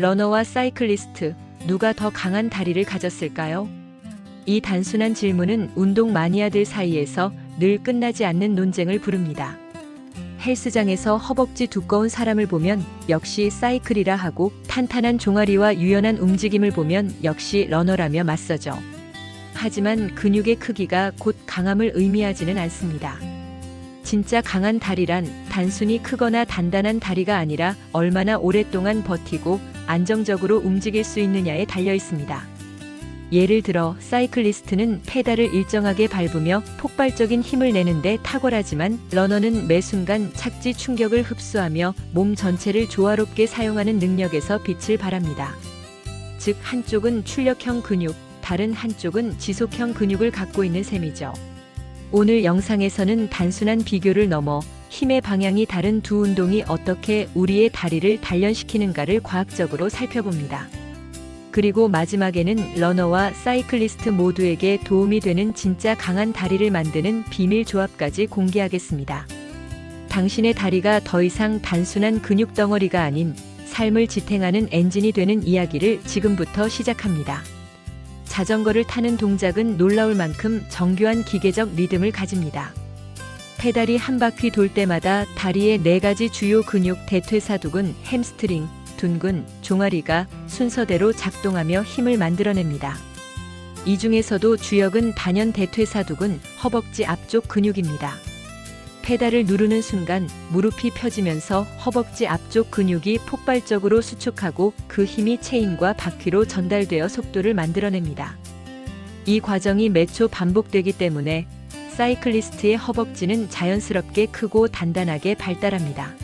러너와 사이클리스트, 누가 더 강한 다리를 가졌을까요? 이 단순한 질문은 운동 마니아들 사이에서 늘 끝나지 않는 논쟁을 부릅니다. 헬스장에서 허벅지 두꺼운 사람을 보면 역시 사이클이라 하고, 탄탄한 종아리와 유연한 움직임을 보면 역시 러너라며 맞서죠. 하지만 근육의 크기가 곧 강함을 의미하지는 않습니다. 진짜 강한 다리란 단순히 크거나 단단한 다리가 아니라 얼마나 오랫동안 버티고 안정적으로 움직일 수 있느냐에 달려 있습니다. 예를 들어 사이클리스트는 페달을 일정하게 밟으며 폭발적인 힘을 내는데 탁월하지만, 러너는 매 순간 착지 충격을 흡수하며 몸 전체를 조화롭게 사용하는 능력에서 빛을 발합니다. 즉, 한쪽은 출력형 근육, 다른 한쪽은 지속형 근육을 갖고 있는 셈이죠. 오늘 영상에서는 단순한 비교를 넘어 힘의 방향이 다른 두 운동이 어떻게 우리의 다리를 단련시키는가를 과학적으로 살펴봅니다. 그리고 마지막에는 러너와 사이클리스트 모두에게 도움이 되는 진짜 강한 다리를 만드는 비밀 조합까지 공개하겠습니다. 당신의 다리가 더 이상 단순한 근육 덩어리가 아닌 삶을 지탱하는 엔진이 되는 이야기를 지금부터 시작합니다. 자전거를 타는 동작은 놀라울 만큼 정교한 기계적 리듬을 가집니다. 페달이 한 바퀴 돌 때마다 다리의 4가지 주요 근육 대퇴사두근, 햄스트링, 둔근, 종아리가 순서대로 작동하며 힘을 만들어냅니다. 이 중에서도 주역은 단연 대퇴사두근, 허벅지 앞쪽 근육입니다. 페달을 누르는 순간 무릎이 펴지면서 허벅지 앞쪽 근육이 폭발적으로 수축하고, 그 힘이 체인과 바퀴로 전달되어 속도를 만들어냅니다. 이 과정이 몇 초 반복되기 때문에 사이클리스트의 허벅지는 자연스럽게 크고 단단하게 발달합니다.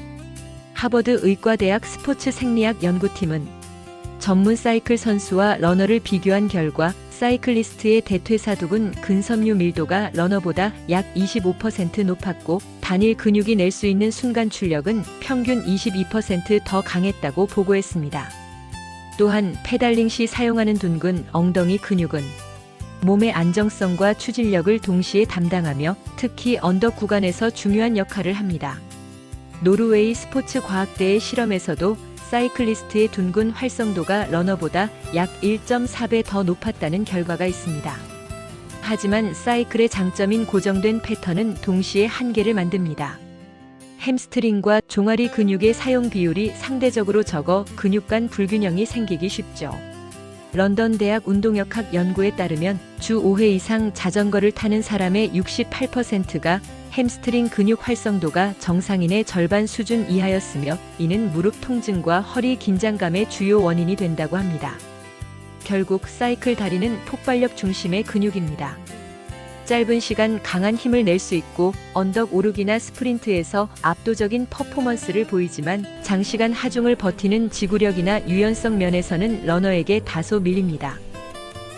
하버드 의과대학 스포츠 생리학 연구팀은 전문 사이클 선수와 러너를 비교한 결과 사이클리스트의 대퇴사두근 근섬유 밀도가 러너보다 약 25% 높았고, 단일 근육이 낼 수 있는 순간 출력은 평균 22% 더 강했다고 보고했습니다. 또한 페달링 시 사용하는 둔근, 엉덩이 근육은 몸의 안정성과 추진력을 동시에 담당하며 특히 언덕 구간에서 중요한 역할을 합니다. 노르웨이 스포츠 과학대의 실험에서도 사이클리스트의 둔근 활성도가 러너보다 약 1.4배 더 높았다는 결과가 있습니다. 하지만 사이클의 장점인 고정된 패턴은 동시에 한계를 만듭니다. 햄스트링과 종아리 근육의 사용 비율이 상대적으로 적어 근육 간 불균형이 생기기 쉽죠. 런던 대학 운동역학 연구에 따르면 주 5회 이상 자전거를 타는 사람의 68%가 햄스트링 근육 활성도가 정상인의 절반 수준 이하였으며, 이는 무릎 통증과 허리 긴장감의 주요 원인이 된다고 합니다. 결국 사이클 다리는 폭발력 중심의 근육입니다. 짧은 시간 강한 힘을 낼 수 있고, 언덕 오르기나 스프린트에서 압도적인 퍼포먼스를 보이지만, 장시간 하중을 버티는 지구력이나 유연성 면에서는 러너에게 다소 밀립니다.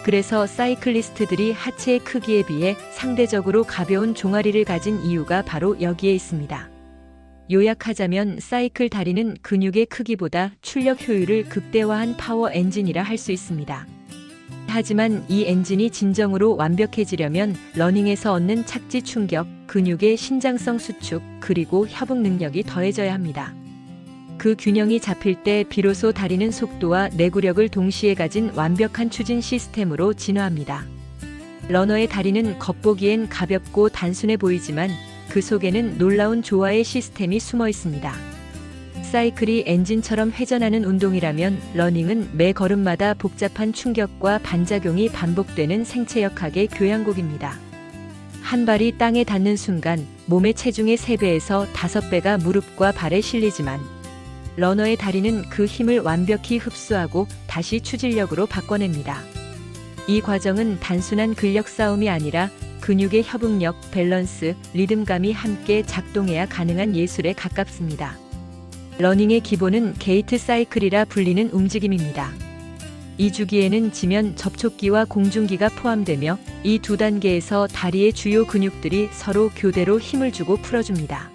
그래서 사이클리스트들이 하체의 크기에 비해 상대적으로 가벼운 종아리를 가진 이유가 바로 여기에 있습니다. 요약하자면 사이클 다리는 근육의 크기보다 출력 효율을 극대화한 파워 엔진이라 할 수 있습니다. 하지만 이 엔진이 진정으로 완벽해지려면 러닝에서 얻는 착지 충격, 근육의 신장성 수축, 그리고 협응 능력이 더해져야 합니다. 그 균형이 잡힐 때 비로소 다리는 속도와 내구력을 동시에 가진 완벽한 추진 시스템으로 진화합니다. 러너의 다리는 겉보기엔 가볍고 단순해 보이지만, 그 속에는 놀라운 조화의 시스템이 숨어 있습니다. 사이클이 엔진처럼 회전하는 운동이라면, 러닝은 매 걸음마다 복잡한 충격과 반작용이 반복되는 생체역학의 교향곡입니다. 한 발이 땅에 닿는 순간 몸의 체중의 3배에서 5배가 무릎과 발에 실리지만, 러너의 다리는 그 힘을 완벽히 흡수하고 다시 추진력으로 바꿔냅니다. 이 과정은 단순한 근력 싸움이 아니라 근육의 협응력, 밸런스, 리듬감이 함께 작동해야 가능한 예술에 가깝습니다. 러닝의 기본은 게이트 사이클이라 불리는 움직임입니다. 이 주기에는 지면 접촉기와 공중기가 포함되며, 이 두 단계에서 다리의 주요 근육들이 서로 교대로 힘을 주고 풀어줍니다.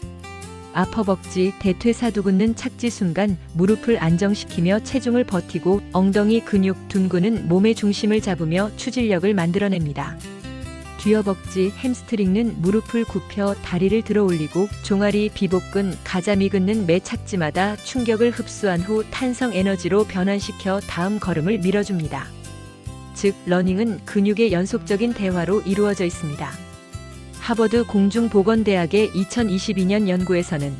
아퍼벅지, 대퇴사두근은 착지 순간 무릎을 안정시키며 체중을 버티고, 엉덩이 근육, 둔근은 몸의 중심을 잡으며 추진력을 만들어냅니다. 뒤어벅지, 햄스트링은 무릎을 굽혀 다리를 들어 올리고 종아리, 비복근, 가자미 긋는 매 착지마다 충격을 흡수한 후 탄성 에너지로 변환시켜 다음 걸음을 밀어줍니다. 즉, 러닝은 근육의 연속적인 대화로 이루어져 있습니다. 하버드 공중보건대학의 2022년 연구에서는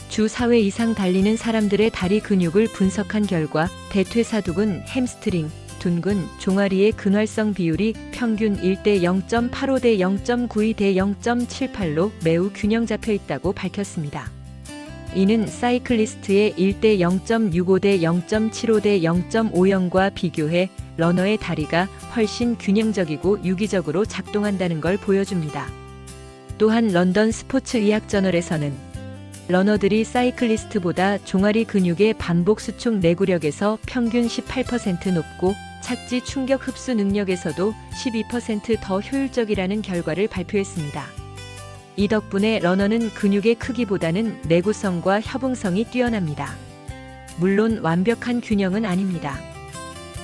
주 4회 이상 달리는 사람들의 다리 근육을 분석한 결과 대퇴사두근, 햄스트링, 둔근, 종아리의 근활성 비율이 평균 1대 0.85대 0.92대 0.78로 매우 균형 잡혀 있다고 밝혔습니다. 이는 사이클리스트의 1대 0.65대 0.75대 0.50과 비교해 러너의 다리가 훨씬 균형적이고 유기적으로 작동한다는 걸 보여줍니다. 또한 런던 스포츠 의학 저널에서는 러너들이 사이클리스트보다 종아리 근육의 반복 수축 내구력에서 평균 18% 높고 착지 충격 흡수 능력에서도 12% 더 효율적이라는 결과를 발표했습니다. 이 덕분에 러너는 근육의 크기보다는 내구성과 협응성이 뛰어납니다. 물론 완벽한 균형은 아닙니다.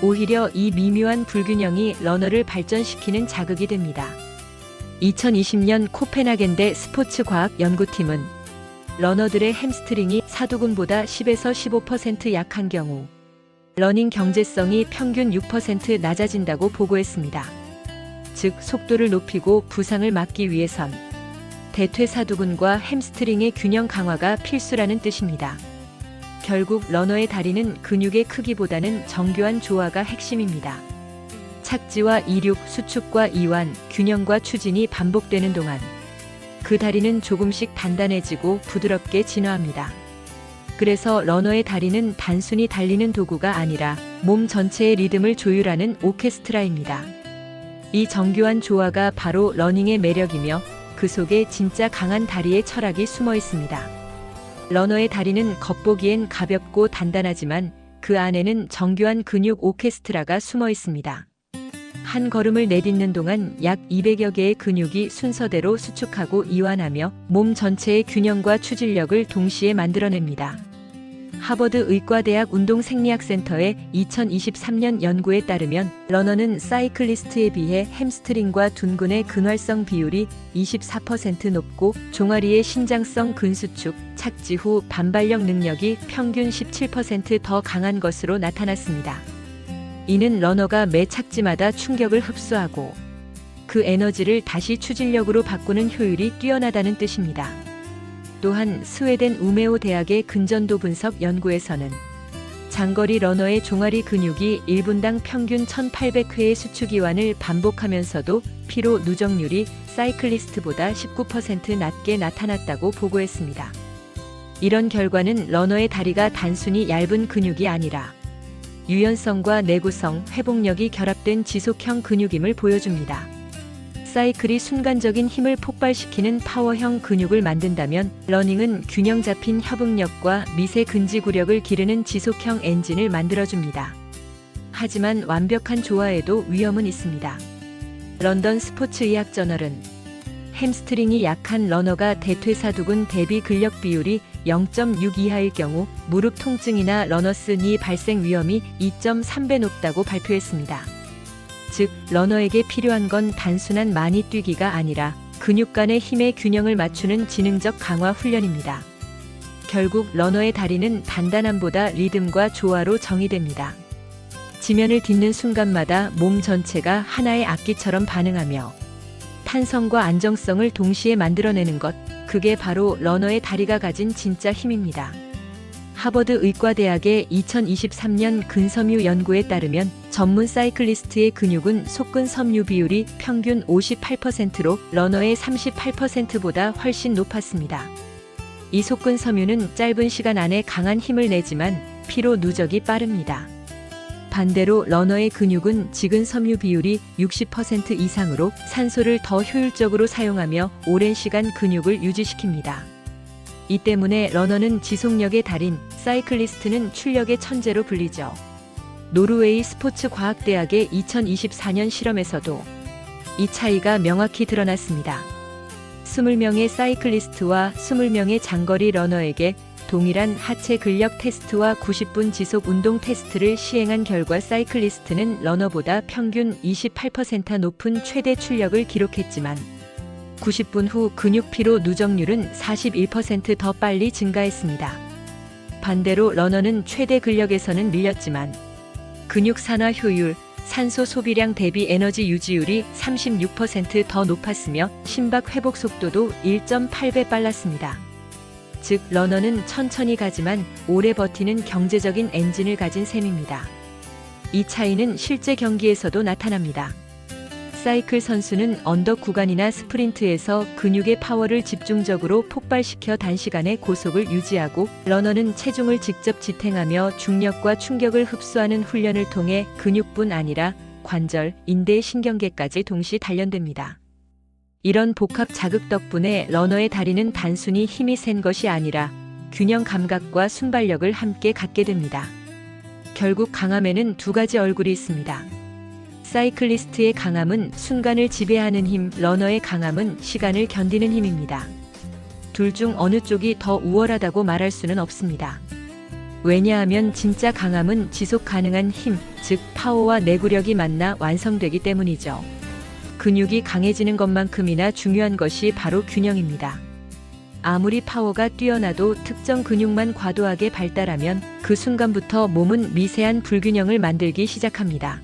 오히려 이 미묘한 불균형이 러너를 발전시키는 자극이 됩니다. 2020년 코펜하겐대 스포츠과학 연구팀은 러너들의 햄스트링이 사두근보다 10에서 15% 약한 경우 러닝 경제성이 평균 6% 낮아진다고 보고했습니다. 즉, 속도를 높이고 부상을 막기 위해선 대퇴사두근과 햄스트링의 균형 강화가 필수라는 뜻입니다. 결국 러너의 다리는 근육의 크기보다는 정교한 조화가 핵심입니다. 착지와 이륙, 수축과 이완, 균형과 추진이 반복되는 동안 그 다리는 조금씩 단단해지고 부드럽게 진화합니다. 그래서 러너의 다리는 단순히 달리는 도구가 아니라 몸 전체의 리듬을 조율하는 오케스트라입니다. 이 정교한 조화가 바로 러닝의 매력이며 그 속에 진짜 강한 다리의 철학이 숨어 있습니다. 러너의 다리는 겉보기엔 가볍고 단단하지만 그 안에는 정교한 근육 오케스트라가 숨어 있습니다. 한 걸음을 내딛는 동안 약 200여 개의 근육이 순서대로 수축하고 이완하며 몸 전체의 균형과 추진력을 동시에 만들어냅니다. 하버드 의과대학 운동생리학센터의 2023년 연구에 따르면 러너는 사이클리스트에 비해 햄스트링과 둔근의 근활성 비율이 24% 높고 종아리의 신장성 근수축, 착지 후 반발력 능력이 평균 17% 더 강한 것으로 나타났습니다. 이는 러너가 매 착지마다 충격을 흡수하고 그 에너지를 다시 추진력으로 바꾸는 효율이 뛰어나다는 뜻입니다. 또한 스웨덴 우메오 대학의 근전도 분석 연구에서는 장거리 러너의 종아리 근육이 1분당 평균 1800회의 수축 이완을 반복하면서도 피로 누적률이 사이클리스트보다 19% 낮게 나타났다고 보고했습니다. 이런 결과는 러너의 다리가 단순히 얇은 근육이 아니라 유연성과 내구성, 회복력이 결합된 지속형 근육임을 보여줍니다. 사이클이 순간적인 힘을 폭발시키는 파워형 근육을 만든다면 러닝은 균형 잡힌 협응력과 미세 근지구력을 기르는 지속형 엔진을 만들어줍니다. 하지만 완벽한 조화에도 위험은 있습니다. 런던 스포츠 의학 저널은 햄스트링이 약한 러너가 대퇴사두근 대비 근력 비율이 0.6 이하일 경우 무릎 통증이나 러너스 니 발생 위험이 2.3배 높다고 발표했습니다. 즉, 러너에게 필요한 건 단순한 많이 뛰기가 아니라 근육 간의 힘의 균형을 맞추는 지능적 강화 훈련입니다. 결국 러너의 다리는 단단함보다 리듬과 조화로 정의됩니다. 지면을 딛는 순간마다 몸 전체가 하나의 악기처럼 반응하며 탄성과 안정성을 동시에 만들어내는 것, 그게 바로 러너의 다리가 가진 진짜 힘입니다. 하버드 의과대학의 2023년 근섬유 연구에 따르면 전문 사이클리스트의 근육은 속근 섬유 비율이 평균 58%로 러너의 38%보다 훨씬 높았습니다. 이 속근 섬유는 짧은 시간 안에 강한 힘을 내지만 피로 누적이 빠릅니다. 반대로 러너의 근육은 직은 섬유 비율이 60% 이상으로 산소를 더 효율적으로 사용하며 오랜 시간 근육을 유지시킵니다. 이 때문에 러너는 지속력의 달인, 사이클리스트는 출력의 천재로 불리죠. 노르웨이 스포츠과학대학의 2024년 실험에서도 이 차이가 명확히 드러났습니다. 20명의 사이클리스트와 20명의 장거리 러너에게 동일한 하체 근력 테스트와 90분 지속 운동 테스트를 시행한 결과 사이클리스트는 러너보다 평균 28% 높은 최대 출력을 기록했지만 90분 후 근육 피로 누적률은 41% 더 빨리 증가했습니다. 반대로 러너는 최대 근력에서는 밀렸지만 근육 산화 효율, 산소 소비량 대비 에너지 유지율이 36% 더 높았으며 심박 회복 속도도 1.8배 빨랐습니다. 즉 러너는 천천히 가지만 오래 버티는 경제적인 엔진을 가진 셈입니다. 이 차이는 실제 경기에서도 나타납니다. 사이클 선수는 언덕 구간이나 스프린트에서 근육의 파워를 집중적으로 폭발시켜 단시간에 고속을 유지하고, 러너는 체중을 직접 지탱하며 중력과 충격을 흡수하는 훈련을 통해 근육뿐 아니라 관절, 인대, 신경계까지 동시 단련됩니다. 이런 복합 자극 덕분에 러너의 다리는 단순히 힘이 센 것이 아니라 균형 감각과 순발력을 함께 갖게 됩니다. 결국 강함에는 두 가지 얼굴이 있습니다. 사이클리스트의 강함은 순간을 지배하는 힘, 러너의 강함은 시간을 견디는 힘입니다. 둘 중 어느 쪽이 더 우월하다고 말할 수는 없습니다. 왜냐하면 진짜 강함은 지속 가능한 힘, 즉 파워와 내구력이 만나 완성되기 때문이죠. 근육이 강해지는 것만큼이나 중요한 것이 바로 균형입니다. 아무리 파워가 뛰어나도 특정 근육만 과도하게 발달하면 그 순간부터 몸은 미세한 불균형을 만들기 시작합니다.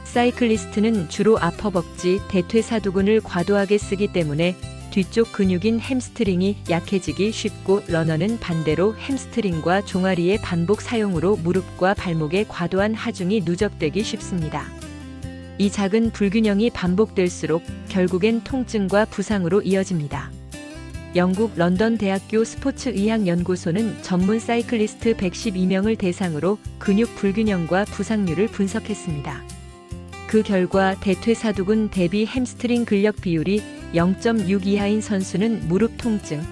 사이클리스트는 주로 앞허벅지, 대퇴사두근을 과도하게 쓰기 때문에 뒤쪽 근육인 햄스트링이 약해지기 쉽고, 러너는 반대로 햄스트링과 종아리의 반복 사용으로 무릎과 발목에 과도한 하중이 누적되기 쉽습니다. 이 작은 불균형이 반복될수록 결국엔 통증과 부상으로 이어집니다. 영국 런던 대학교 스포츠의학연구소는 전문 사이클리스트 112명을 대상으로 근육 불균형과 부상률을 분석했습니다. 그 결과 대퇴사두근 대비 햄스트링 근력 비율이 0.6 이하인 선수는 무릎 통증,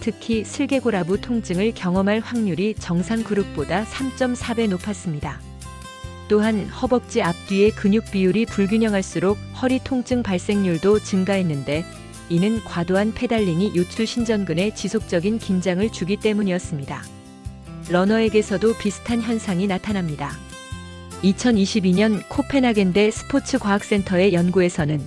특히 슬개골하부 통증을 경험할 확률이 정상 그룹보다 3.4배 높았습니다. 또한 허벅지 앞뒤의 근육 비율이 불균형할수록 허리 통증 발생률도 증가했는데, 이는 과도한 페달링이 요추 신전근에 지속적인 긴장을 주기 때문이었습니다. 러너에게서도 비슷한 현상이 나타납니다. 2022년 코펜하겐대 스포츠과학센터의 연구에서는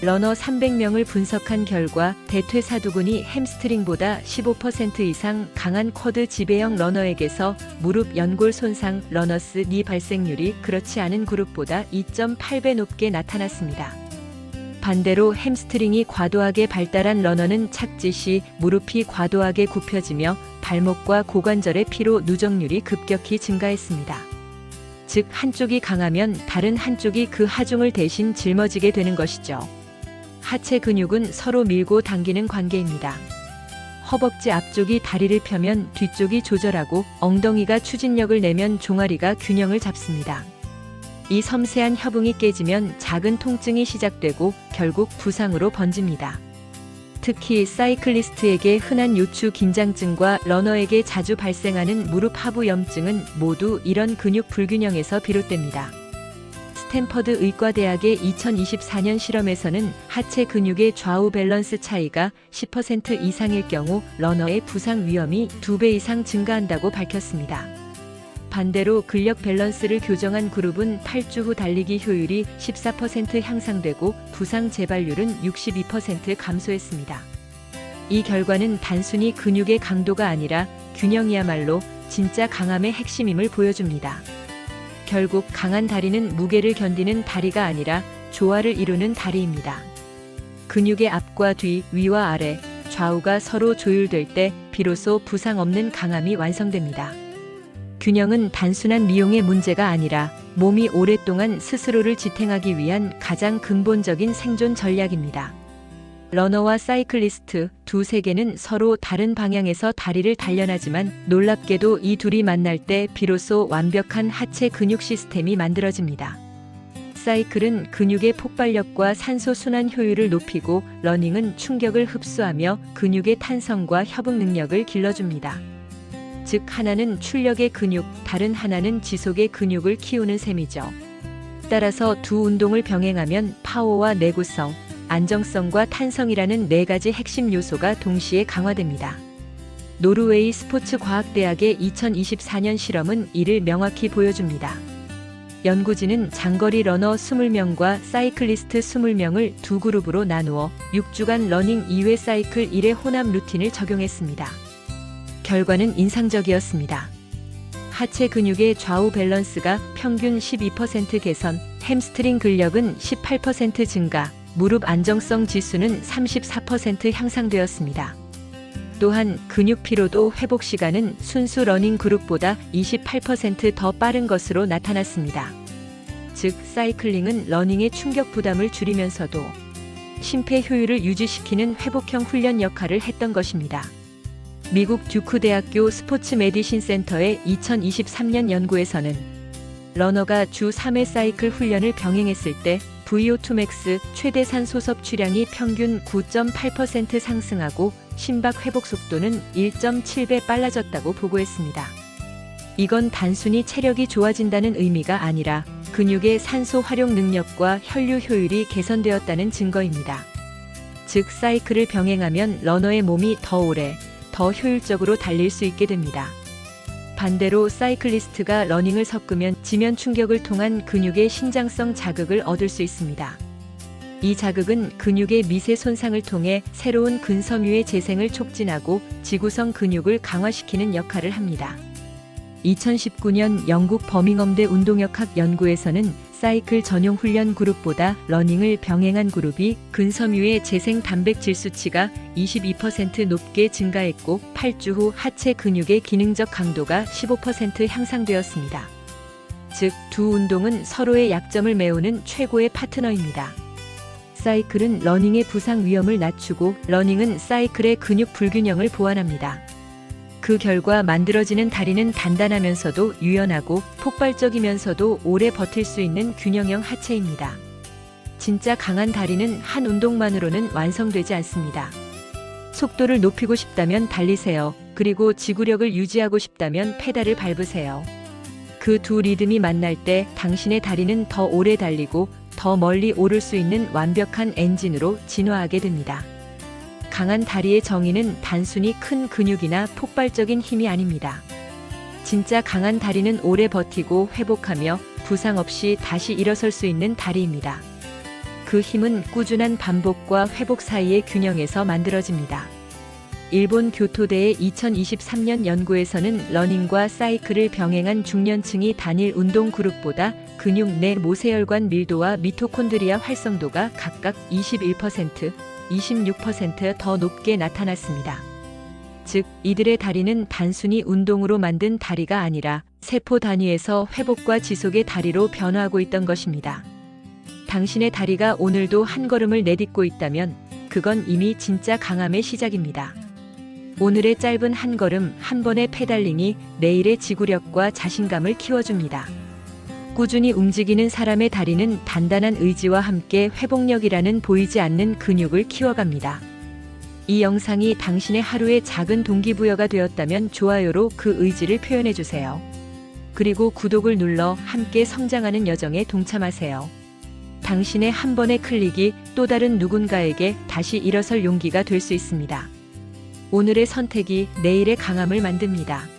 러너 300명을 분석한 결과 대퇴사두근이 햄스트링보다 15% 이상 강한 쿼드 지배형 러너에게서 무릎 연골 손상 러너스 니 발생률이 그렇지 않은 그룹보다 2.8배 높게 나타났습니다. 반대로 햄스트링이 과도하게 발달한 러너는 착지 시 무릎이 과도하게 굽혀지며 발목과 고관절의 피로 누적률이 급격히 증가했습니다. 즉 한쪽이 강하면 다른 한쪽이 그 하중을 대신 짊어지게 되는 것이죠. 하체 근육은 서로 밀고 당기는 관계입니다. 허벅지 앞쪽이 다리를 펴면 뒤쪽이 조절하고, 엉덩이가 추진력을 내면 종아리가 균형을 잡습니다. 이 섬세한 협응이 깨지면 작은 통증이 시작되고 결국 부상으로 번집니다. 특히 사이클리스트에게 흔한 요추 긴장증과 러너에게 자주 발생하는 무릎 하부 염증은 모두 이런 근육 불균형에서 비롯됩니다. 스탠퍼드 의과대학의 2024년 실험에서는 하체 근육의 좌우 밸런스 차이가 10% 이상일 경우 러너의 부상 위험이 2배 이상 증가한다고 밝혔습니다. 반대로 근력 밸런스를 교정한 그룹은 8주 후 달리기 효율이 14% 향상되고 부상 재발률은 62% 감소했습니다. 이 결과는 단순히 근육의 강도가 아니라 균형이야말로 진짜 강함의 핵심임을 보여줍니다. 결국 강한 다리는 무게를 견디는 다리가 아니라 조화를 이루는 다리입니다. 근육의 앞과 뒤, 위와 아래, 좌우가 서로 조율될 때 비로소 부상 없는 강함이 완성됩니다. 균형은 단순한 미용의 문제가 아니라 몸이 오랫동안 스스로를 지탱하기 위한 가장 근본적인 생존 전략입니다. 러너와 사이클리스트 두 세계는 서로 다른 방향에서 다리를 단련하지만 놀랍게도 이 둘이 만날 때 비로소 완벽한 하체 근육 시스템이 만들어집니다. 사이클은 근육의 폭발력과 산소 순환 효율을 높이고, 러닝은 충격을 흡수하며 근육의 탄성과 협응 능력을 길러줍니다. 즉 하나는 출력의 근육, 다른 하나는 지속의 근육을 키우는 셈이죠. 따라서 두 운동을 병행하면 파워와 내구성, 안정성과 탄성이라는 네 가지 핵심 요소가 동시에 강화됩니다. 노르웨이 스포츠과학대학의 2024년 실험은 이를 명확히 보여줍니다. 연구진은 장거리 러너 20명과 사이클리스트 20명을 두 그룹으로 나누어 6주간 러닝 2회 사이클 1회 혼합 루틴을 적용했습니다. 결과는 인상적이었습니다. 하체 근육의 좌우 밸런스가 평균 12% 개선, 햄스트링 근력은 18% 증가, 무릎 안정성 지수는 34% 향상되었습니다. 또한 근육 피로도 회복 시간은 순수 러닝 그룹보다 28% 더 빠른 것으로 나타났습니다. 즉, 사이클링은 러닝의 충격 부담을 줄이면서도 심폐 효율을 유지시키는 회복형 훈련 역할을 했던 것입니다. 미국 듀크 대학교 스포츠 메디신 센터의 2023년 연구에서는 러너가 주 3회 사이클 훈련을 병행했을 때 VO2 max 최대 산소 섭취량이 평균 9.8% 상승하고 심박 회복 속도는 1.7배 빨라졌다고 보고했습니다. 이건 단순히 체력이 좋아진다는 의미가 아니라 근육의 산소 활용 능력과 혈류 효율이 개선되었다는 증거입니다. 즉, 사이클을 병행하면 러너의 몸이 더 오래, 더 효율적으로 달릴 수 있게 됩니다. 반대로 사이클리스트가 러닝을 섞으면 지면 충격을 통한 근육의 신장성 자극을 얻을 수 있습니다. 이 자극은 근육의 미세 손상을 통해 새로운 근섬유의 재생을 촉진하고 지구성 근육을 강화시키는 역할을 합니다. 2019년 영국 버밍엄대 운동역학 연구에서는 사이클 전용 훈련 그룹보다 러닝을 병행한 그룹이 근섬유의 재생 단백질 수치가 22% 높게 증가했고 8주 후 하체 근육의 기능적 강도가 15% 향상되었습니다. 즉, 두 운동은 서로의 약점을 메우는 최고의 파트너입니다. 사이클은 러닝의 부상 위험을 낮추고 러닝은 사이클의 근육 불균형을 보완합니다. 그 결과 만들어지는 다리는 단단하면서도 유연하고 폭발적이면서도 오래 버틸 수 있는 균형형 하체입니다. 진짜 강한 다리는 한 운동만으로는 완성되지 않습니다. 속도를 높이고 싶다면 달리세요. 그리고 지구력을 유지하고 싶다면 페달을 밟으세요. 그 두 리듬이 만날 때 당신의 다리는 더 오래 달리고 더 멀리 오를 수 있는 완벽한 엔진으로 진화하게 됩니다. 강한 다리의 정의는 단순히 큰 근육이나 폭발적인 힘이 아닙니다. 진짜 강한 다리는 오래 버티고 회복하며 부상 없이 다시 일어설 수 있는 다리입니다. 그 힘은 꾸준한 반복과 회복 사이의 균형에서 만들어집니다. 일본 교토대의 2023년 연구에서는 러닝과 사이클을 병행한 중년층이 단일 운동 그룹보다 근육 내 모세혈관 밀도와 미토콘드리아 활성도가 각각 21%, 26% 더 높게 나타났습니다. 즉, 이들의 다리는 단순히 운동으로 만든 다리가 아니라 세포 단위에서 회복과 지속의 다리로 변화하고 있던 것입니다. 당신의 다리가 오늘도 한 걸음을 내딛고 있다면 그건 이미 진짜 강함의 시작입니다. 오늘의 짧은 한 걸음, 한 번의 페달링이 내일의 지구력과 자신감을 키워줍니다. 꾸준히 움직이는 사람의 다리는 단단한 의지와 함께 회복력이라는 보이지 않는 근육을 키워갑니다. 이 영상이 당신의 하루의 작은 동기부여가 되었다면 좋아요로 그 의지를 표현해주세요. 그리고 구독을 눌러 함께 성장하는 여정에 동참하세요. 당신의 한 번의 클릭이 또 다른 누군가에게 다시 일어설 용기가 될 수 있습니다. 오늘의 선택이 내일의 강함을 만듭니다.